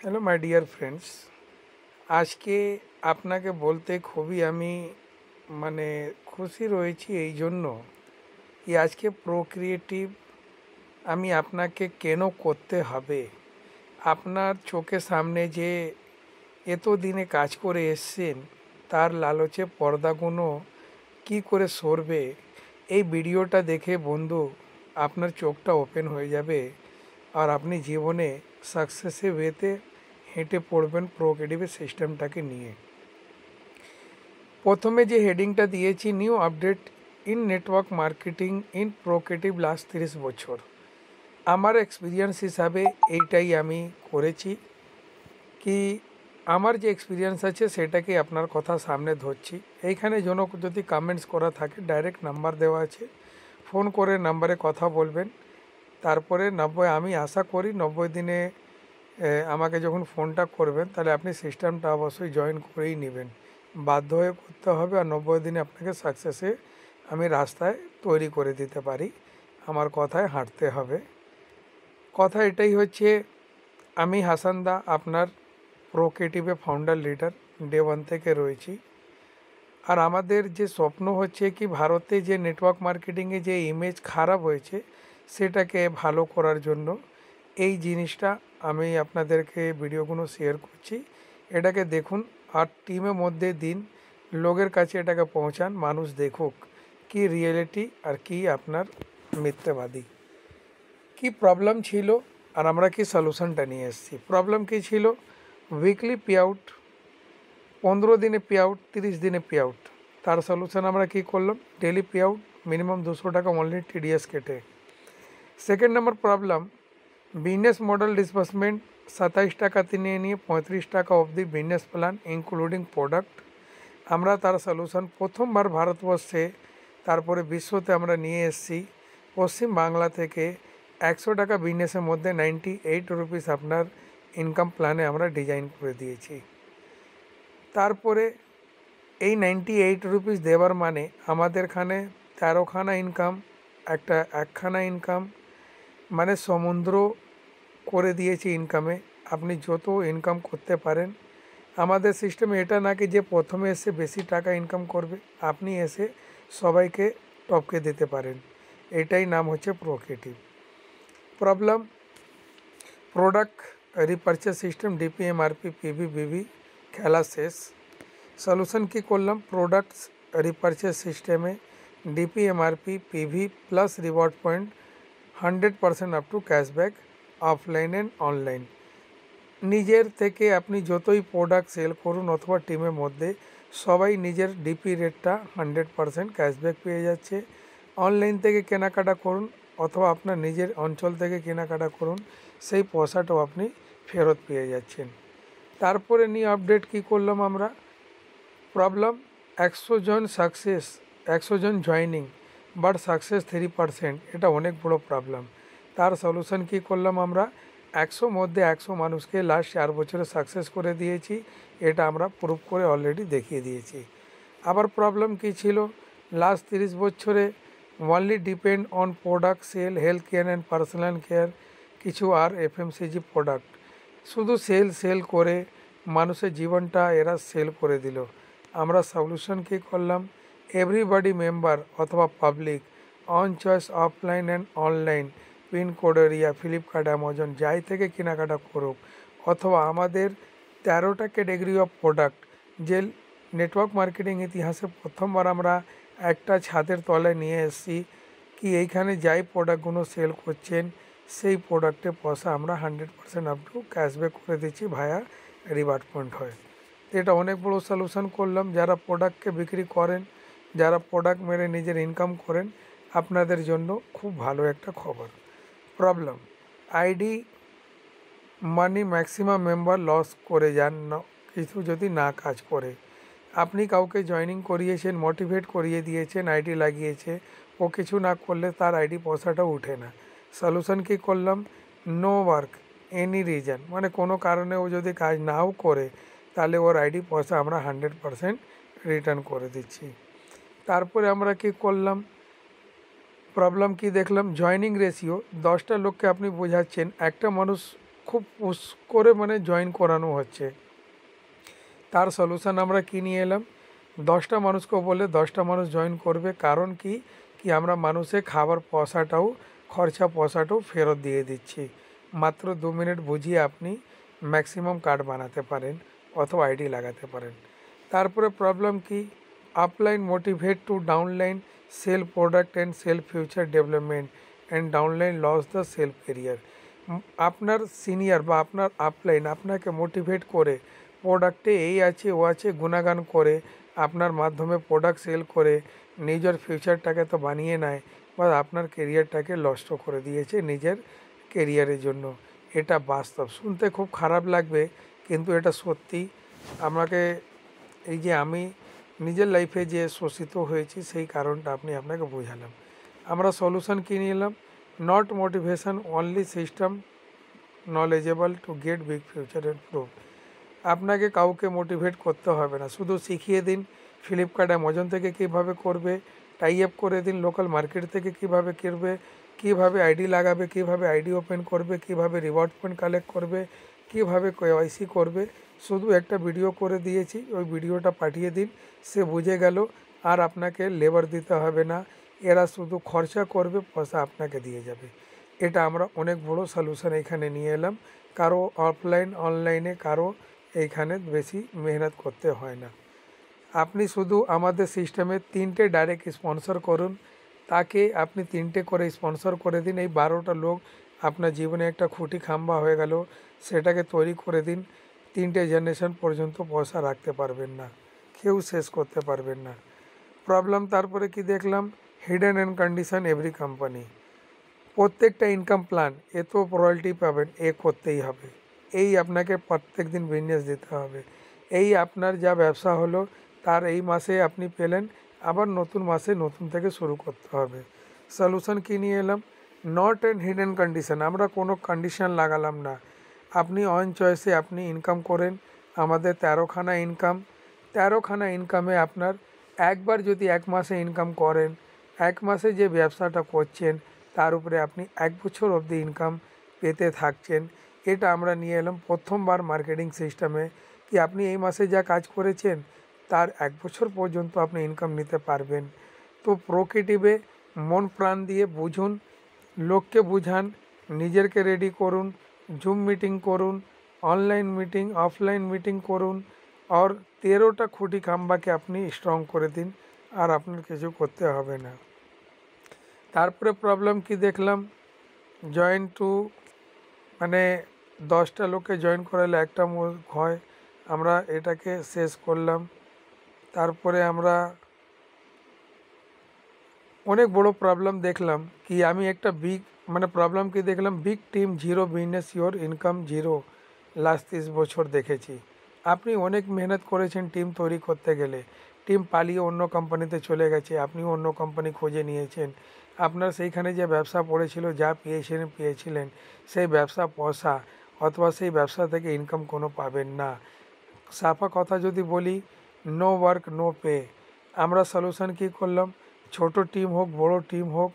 Hello my dear friends, আজকে আপনাকে বলতে খুবই আমি মানে খুশি রয়েছি এই জন্য কি আজকে প্রোক্রিয়েটিভ আমি আপনাকে কেন করতে হবে। আপনার চোখের সামনে যে এত দিনে কাজ করে এসছেন তার লালচে পর্দাগুলো কি করে সরবে। এই ভিডিওটা দেখে বন্ধু আপনার চোখটা ওপেন হয়ে যাবে আর আপনি জীবনে সাকসেসের ওয়েতে হেঁটে পড়বেন প্রোক্রিয়েটিভ সিস্টেমটাকে নিয়ে। প্রথমে যে হেডিংটা দিয়েছি, new update in network marketing in Procreative last 30 বছর। আমার এক্সপিরিয়েন্স হিসাবে এইটাই আমি করেছি কি আমার যে এক্সপিরিয়েন্স আছে সেটাকে আপনার কথা সামনে ধরছি। এইখানে যদি কমেন্টস করা থাকে ডাইরেক্ট নাম্বার দেওয়া আছে, ফোন করে নাম্বারে কথা বলবেন। তারপরে আমি আশা করি 90 দিনে আমাকে যখন ফোনটা করবেন তাহলে আপনি সিস্টেমটা অবশ্যই জয়েন করেই নেবেন, বাধ্য হয়ে করতে হবে। আর 90 দিনে আপনাকে সাকসেসে আমি রাস্তায় তৈরি করে দিতে পারি, আমার কথায় হাঁটতে হবে। কথা এটাই হচ্ছে, আমি হাসান দা আপনার প্রোক্রিয়েটিভে ফাউন্ডার লিডার ডে 1 থেকে রয়েছি। আর আমাদের যে স্বপ্ন হচ্ছে কি ভারতে যে নেটওয়ার্ক মার্কেটিংয়ে যে ইমেজ খারাপ হয়েছে সেটাকে ভালো করার জন্য এই জিনিসটা আমি আপনাদেরকে ভিডিওগুলো শেয়ার করছি। এটাকে দেখুন আর টিমের মধ্যে দিন, লোকের কাছে এটাকে পৌঁছান, মানুষ দেখুক কি রিয়েলিটি আর কি আপনার মিথ্যাবাদী। কি প্রবলেম ছিল আর আমরা কি সলিউশনটা নিয়ে এসেছি। প্রবলেম কী ছিল? উইকলি পে আউট, 15 দিনে পে আউট, 30 দিনে পে আউট। তার সলিউশন আমরা কি করলাম, ডেলি পে আউট, মিনিমাম 200 টাকা অনলি টিডিএস কেটে। সেকেন্ড নম্বর প্রবলেম, বিজনেস মডেল ডিসবার্সমেন্ট 27 টাকা নিয়ে 35 টাকা অবধি বিজনেস প্ল্যান ইনক্লুডিং প্রোডাক্ট। আমরা তার সলিউশন প্রথমবার ভারতবর্ষে তারপরে বিশ্বতে আমরা নিয়ে এসেছি। পশ্চিম বাংলা থেকে 100 টাকা বিজনেসের মধ্যে 98 রুপিস আপনার ইনকাম প্ল্যানে আমরা ডিজাইন করে দিয়েছি। তারপরে এই 98 রুপিস দেওয়ার মানে আমাদেরখানে 13খানা ইনকাম, একখানা ইনকাম, মানে সমুদ্র করে দিয়েছি ইনকামে। আপনি যত ইনকাম করতে পারেন। আমাদের সিস্টেমে এটা নাকি যে প্রথমে এসে বেশি টাকা ইনকাম করবে, আপনি এসে সবাইকে টপকে দিতে পারেন। এটাই নাম হচ্ছে Procreative. Problem, product repurchase system DPMRP PV খেলা শেষ। সলিউশন কি করলাম, প্রোডাক্টস রিপারচেস সিস্টেমে DPMRP PV plus reward point 100% up to cashback offline and online. নিজের থেকে আপনি যতই প্রোডাক্ট সেল করুন অথবা টিমের মধ্যে সবাই নিজের ডিপি রেটটা 100% ক্যাশব্যাক পেয়ে যাচ্ছে। অনলাইন থেকে কেনাকাটা করুন অথবা আপনার নিজের অঞ্চল থেকে কেনাকাটা করুন, সেই পয়সাটাও আপনি ফেরত পেয়ে যাচ্ছেন। তারপরে নিয়ে আপডেট কি করলাম আমরা, প্রবলেম 100 জন সাকসেস, 100 জন জয়নিং বাট সাকসেস 3%, এটা অনেক বড় প্রবলেম। তার সলিউশন কি করলাম আমরা, 100 মধ্যে 100 মানুষকে লাস্ট 4 বছরে সাকসেস করে দিয়েছি। এটা আমরা প্রুভ করে অলরেডি দেখিয়ে দিয়েছি। আবার প্রবলেম কি ছিল, লাস্ট 30 বছরে only depend on product sale, health care and personal care, কিছু আর এফএমসিজি প্রোডাক্ট, শুধু সেল করে মানুষের জীবনটা এরা সেল করে দিল। আমরা সলিউশন কী করলাম, এভরিবডি মেম্বার অথবা public on choice offline and online, pin code area, Flipkart, Amazon যাই থেকে কেনাকাটা করুক, অথবা আমাদের 13টা ক্যাটেগরি অফ প্রোডাক্ট যে নেটওয়ার্ক মার্কেটিং ইতিহাসে প্রথমবার আমরা একটা ছাদের তলায় নিয়ে এসেছি কি এইখানে যাই প্রোডাক্টগুলো সেল করছেন সেই প্রোডাক্টের পয়সা আমরা 100% আপ টু ক্যাশব্যাক করে দিচ্ছি ভায়া রিওয়ার্ড পয়েন্ট হয়। এটা অনেক বড় সলিউশন করলাম। যারা প্রোডাক্টকে বিক্রি করেন, যারা প্রোডাক্ট মেরে নিজের ইনকাম করেন, আপনাদের জন্য খুব ভালো একটা খবর। প্রবলেম, আইডি মানি ম্যাক্সিমাম মেম্বার লস করে যান না কিছু যদি না কাজ করে। আপনি কাউকে জয়েনিং করিয়েছেন, মোটিভেট করিয়ে দিয়েছেন, আইডি লাগিয়েছে, ও কিছু না করলে তার আইডি পয়সাটা উঠে না। সলিউশন কী করলাম, নো ওয়ার্ক এনি রিজন, মানে কোনো কারণে ও যদি কাজ নাও করে তাহলে ওর আইডি পয়সা আমরা 100% রিটার্ন করে দিচ্ছি। তারপরে আমরা কি করলাম, প্রবলেম কি দেখলাম, জয়েনিং রেশিও 10টা লোককে আপনি বোঝাচ্ছেন, একটা মানুষ খুব পুশ করে মানে জয়েন করানো হচ্ছে। তার সলিউশন আমরা কী নিয়ে এলাম, 10টা মানুষকে বলে 10টা মানুষ জয়েন করবে। কারণ কি কি আমরা মানুষে খাবার পয়সাটাও ফেরত দিয়ে দিচ্ছি। মাত্র 2 মিনিট বুঝিয়ে আপনি ম্যাক্সিমাম কার্ড বানাতে পারেন অথবা আইডি লাগাতে পারেন। তারপরে প্রবলেম কি, upline motivate to downline sell product and sell future development and downline loss the self career. আপনার সিনিয়র বা আপনার আপলাইন আপনাকে মোটিভেট করে প্রোডাক্টে এই আছে ও আছে গুণাগান করে আপনার মাধ্যমে প্রোডাক্ট সেল করে নিজের ফিউচারটাকে তো বানিয়ে নেয় বা আপনার কেরিয়ারটাকে নষ্ট করে দিয়েছে নিজের কেরিয়ারের জন্য। এটা বাস্তব, শুনতে খুব খারাপ লাগবে কিন্তু এটা সত্যি। আমাকে এই যে আমি নিজের লাইফে যে শোষিত হয়েছি সেই কারণটা আপনাকে বোঝালাম। আমরা সলিউশন কী নিলাম, not motivation only system knowledgeable to get big future and prove. আপনাকে কাউকে মোটিভেট করতে হবে না, শুধু শিখিয়ে দিন ফ্লিপকার্ট অ্যামাজন থেকে কীভাবে করবে, টাই আপ করে দিন লোকাল মার্কেট থেকে কীভাবে করবে, কীভাবে আইডি লাগাবে, কীভাবে আইডি ওপেন করবে, কীভাবে রিওয়ার্ড পয়েন্ট কালেক্ট করবে, কীভাবে কেওয়াইসি করবে। শুধু একটা ভিডিও করে দিয়েছি, ওই ভিডিওটা পাঠিয়ে দিন, সে বুঝে গেল। আর আপনাকে লেবার দিতে হবে না, এরা শুধু খরচা করবে, পয়সা আপনাকে দিয়ে যাবে। এটা আমরা অনেক বড় সলিউশন এখানে নিয়ে এলাম। কারো অফলাইন অনলাইনে কারো এইখানে বেশি মেহনত করতে হয় না। আপনি শুধু আমাদের সিস্টেমে 3টে ডাইরেক্ট স্পন্সর করুন, তাকে আপনি 3টে করে স্পন্সর করে দিন। এই 12টা লোক আপনার জীবনে একটা খুঁটি খাম্বা হয়ে গেল, সেটাকে তৈরি করে দিন। 3টে জেনারেশন পর্যন্ত পয়সা রাখতে পারবেন না, কেউ শেষ করতে পারবেন না। প্রবলেম তারপরে কি দেখলাম, hidden and condition every company. প্রত্যেকটা ইনকাম প্ল্যান এত রয়্যালটি পাবেন, করতেই হবে। এই আপনাকে প্রত্যেক দিন বিজনেস দিতে হবে। এই আপনার যা ব্যবসা হলো তার এই মাসে আপনি পেলেন, আবার নতুন মাসে নতুন থেকে শুরু করতে হবে। সলিউশন কী নিয়ে এলাম, নট অ্যান্ড হিডেন কন্ডিশন। আমরা কোনো কন্ডিশন লাগালাম না, আপনি অন চয়েসে আপনি ইনকাম করেন। আমাদের 13খানা ইনকাম, 13খানা ইনকামে আপনার একবার যদি 1 মাসে ইনকাম করেন, 1 মাসে যে ব্যবসাটা করছেন তার উপরে আপনি 1 বছর অবধি ইনকাম পেতে থাকছেন। এটা আমরা নিয়ে এলাম প্রথমবার মার্কেটিং সিস্টেমে, কি আপনি এই মাসে যা কাজ করেছেন তার 1 বছর পর্যন্ত আপনি ইনকাম নিতে পারবেন। তো প্রোকেটিভে মন প্রাণ দিয়ে বুঝুন, লোককে বুঝান, নিজেরকে রেডি করুন, জুম মিটিং করুন, অনলাইন মিটিং অফলাইন মিটিং করুন, আর 13টা খুঁটি খাম্বাকে আপনি স্ট্রং করে দিন, আর আপনার কিছু করতে হবে না। তারপরে প্রবলেম কি দেখলাম, জয়েন টু মানে 10টা লোককে জয়েন করালে একটা হয়, আমরা এটাকে শেষ করলাম। তারপরে আমরা অনেক বড় প্রবলেম দেখলাম কি, আমি একটা প্রবলেম কি দেখলাম, big team zero business your income zero last 30 বছর দেখেছি। আপনি অনেক মেহনত করেছেন টিম তৈরি করতে গেলে, টিম পালিয়ে অন্য কোম্পানিতে চলে গেছে, আপনিও অন্য কোম্পানি খুঁজে নিয়েছেন। আপনার সেইখানে যে ব্যবসা পড়েছিল, যা পেয়েছিলেন সেই ব্যবসা পয়সা অথবা সেই ব্যবসা থেকে ইনকাম কোনো পাবেন না। সাফা কথা যদি বলি, নো ওয়ার্ক নো পে। আমরা সলিউশন কী করলাম, ছোট টিম হোক বড় টিম হোক,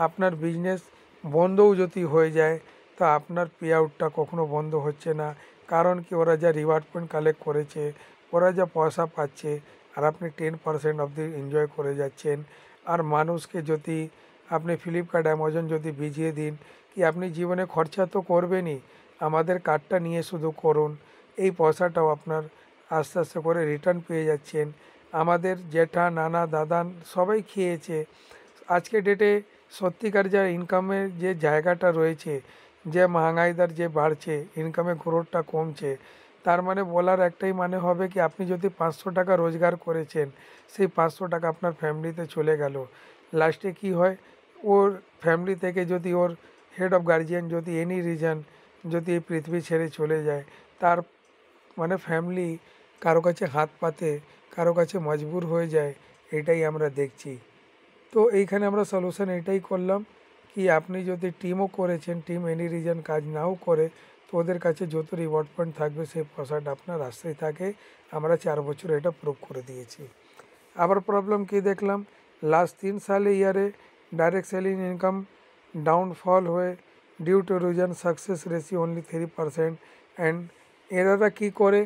আপনার বিজনেস বন্ধও যদি হয়ে যায় তো আপনার পে আউটটা কখনো বন্ধ হচ্ছে না। কারণ কি, ওরা যা রিওয়ার্ড পয়েন্ট কালেক্ট করেছে, ওরা যা পয়সা পাচ্ছে, আর আপনি 10% অবধি এনজয় করে যাচ্ছেন। আর মানুষকে যদি আপনি ফ্লিপকার্ট অ্যামাজন যদি ভিজিয়ে দিন, কি আপনি জীবনে খরচা তো করবেনই, আমাদের কার্ডটা নিয়ে শুধু করুন, এই পয়সাটাও আপনার আস্তে আস্তে করে রিটার্ন পেয়ে যাচ্ছেন। আমাদের জেঠা নানা দাদা সবাই খেয়েছে। আজকে ডেটে সত্যিকার যা ইনকামের যে জায়গাটা রয়েছে, যে মহাঙ্গাই দর যে বাড়ছে, ইনকামে গ্রোথটা কমছে, তার মানে বলার একটাই মানে হবে কি, আপনি যদি 500 টাকা রোজগার করেছেন, সেই 500 টাকা আপনার ফ্যামিলিতে চলে গেল। লাস্টে কি হয়, ওর ফ্যামিলি থেকে যদি ওর হেড অফ গার্জিয়ান যদি এনি রিজন যদি এই পৃথিবী ছেড়ে চলে যায়, তার মানে ফ্যামিলি কারো কাছে হাত পাতে, কারো কাছে মজবুর হয়ে যায়, এটাই আমরা দেখছি। তো এইখানে আমরা সলিউশন এটাই করলাম কি, আপনি যদি টিমও করেছেন, টিম এনি রিজন কাজ নাও করে, তো ওদের কাছে যত রিওয়ার্ড পয়েন্ট থাকবে সেই পয়সাটা আপনার আসতেই থাকে। আমরা 4 বছর এটা প্রুভ করে দিয়েছি। আবার প্রবলেম কি দেখলাম, লাস্ট 3 সালে ইয়ারে ডাইরেক্ট সেলিং ইনকাম ডাউনফল হয়ে due to reason success ratio only 3%। And এনারা কী করে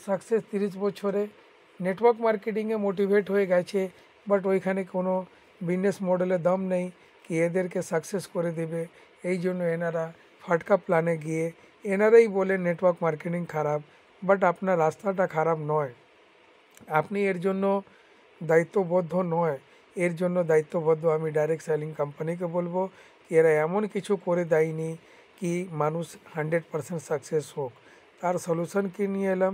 সাকসেস 30 বছরে নেটওয়ার্ক মার্কেটিংয়ে মোটিভেট হয়ে গেছে, বাট ওইখানে কোনো বিজনেস মডেলের দাম নেই কি এদেরকে সাকসেস করে দেবে। এই জন্য এনারা ফাটকা প্ল্যানে গিয়ে এনারাই বলে নেটওয়ার্ক মার্কেটিং খারাপ, বাট আপনার রাস্তাটা খারাপ নয়, আপনি এর জন্য দায়িত্ববদ্ধ নয়। এর জন্য দায়িত্ববদ্ধ আমি ডাইরেক্ট সেলিং কোম্পানিকে বলবো কি এরা এমন কিছু করে দেয়নি কি মানুষ 100% সাকসেস হোক। তার সলিউশন কি নিয়ে এলাম,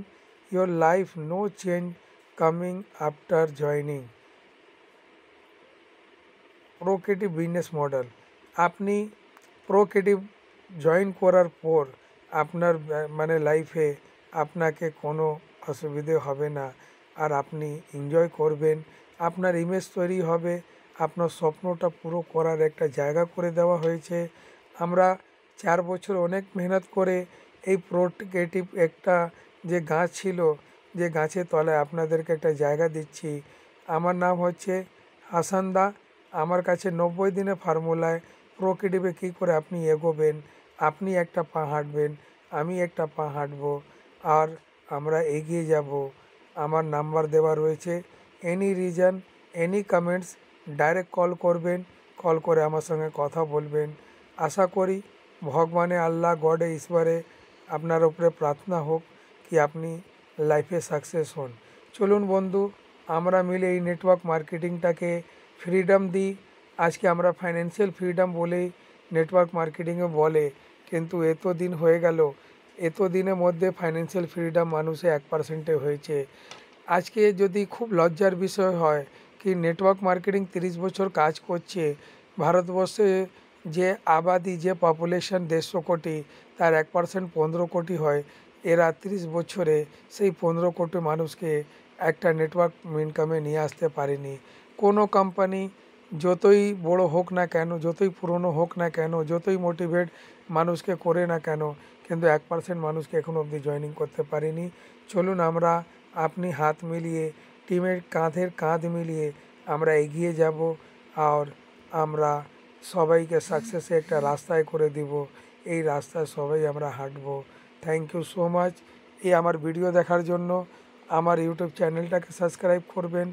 your life no change coming after joining Procreative business model. আপনি প্রোক্রিয়েটিভ জয়েন করার পর আপনার মানে লাইফে আপনাকে কোনো অসুবিধে হবে না, আর আপনি এনজয় করবেন, আপনার ইমেজ তৈরি হবে, আপনার স্বপ্নটা পুরো করার একটা জায়গা করে দেওয়া হয়েছে। আমরা 4 বছর অনেক মেহনত করে এই প্রোক্রিয়েটিভ একটা যে গাছ ছিল, যে গাছের তলায় আপনাদেরকে একটা জায়গা দিচ্ছি। আমার নাম হচ্ছে হাসান দা। আমার কাছে 90 দিনের ফর্মুলায় প্রোক্রিয়েটিভে কী করে আপনি এগোবেন, আপনি একটা পা হাঁটবেন, আমি একটা পা হাঁটবো, আর আমরা এগিয়ে যাব। আমার নাম্বার দেওয়া রয়েছে, any reason any comments direct call করবেন, কল করে আমার সঙ্গে কথা বলবেন। আশা করি ভগবানে আল্লাহ গডে ঈশ্বরে আপনার উপরে প্রার্থনা হোক কি আপনি লাইফে সাকসেস হন। চলুন বন্ধু, আমরা মিলে এই নেটওয়ার্ক মার্কেটিংটাকে ফ্রিডম দিই। আজকে আমরা ফাইন্যান্সিয়াল ফ্রিডম বলেই নেটওয়ার্ক মার্কেটিংয়ে বলে, কিন্তু এত দিন হয়ে গেল, এত দিনের মধ্যে ফাইন্যান্সিয়াল ফ্রিডম মানুষে 1%-এ হয়েছে। আজকে যদি খুব লজ্জার বিষয় হয় কি নেটওয়ার্ক মার্কেটিং 30 বছর কাজ করছে, ভারতবর্ষে যে আবাদি যে পপুলেশন 150 কোটি, তার 1% 15 কোটি হয়। এরা 30 বছরে সেই 15 কোটি মানুষকে একটা নেটওয়ার্ক ইনকামে নিয়ে আসতে পারেনি। কোনো কোম্পানি যতই বড় হোক না কেন, যতই পুরনো হোক না কেন, যতই মোটিভেট মানুষকে করে না কেন, কিন্তু 1% মানুষকে এখনো অবধি জয়েনিং করতে পারেনি। চলুন আমরা আপনি হাত মিলিয়ে টিমের কাঁধের কাঁধ মিলিয়ে আমরা এগিয়ে যাব, আর আমরা সবাইকে সাকসেসে একটা রাস্তায় করে দিব। এই রাস্তায় সবাই আমরা হাঁটবো। Thank you so much. এই আমার ভিডিও দেখার জন্য আমার ইউটিউব চ্যানেলটাকে সাবস্ক্রাইব করবেন,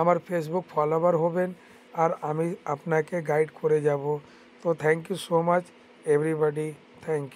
আমার ফেসবুক ফলোয়ার হবেন, আর আমি আপনাকে গাইড করে যাব। তো thank you so much everybody, thank you.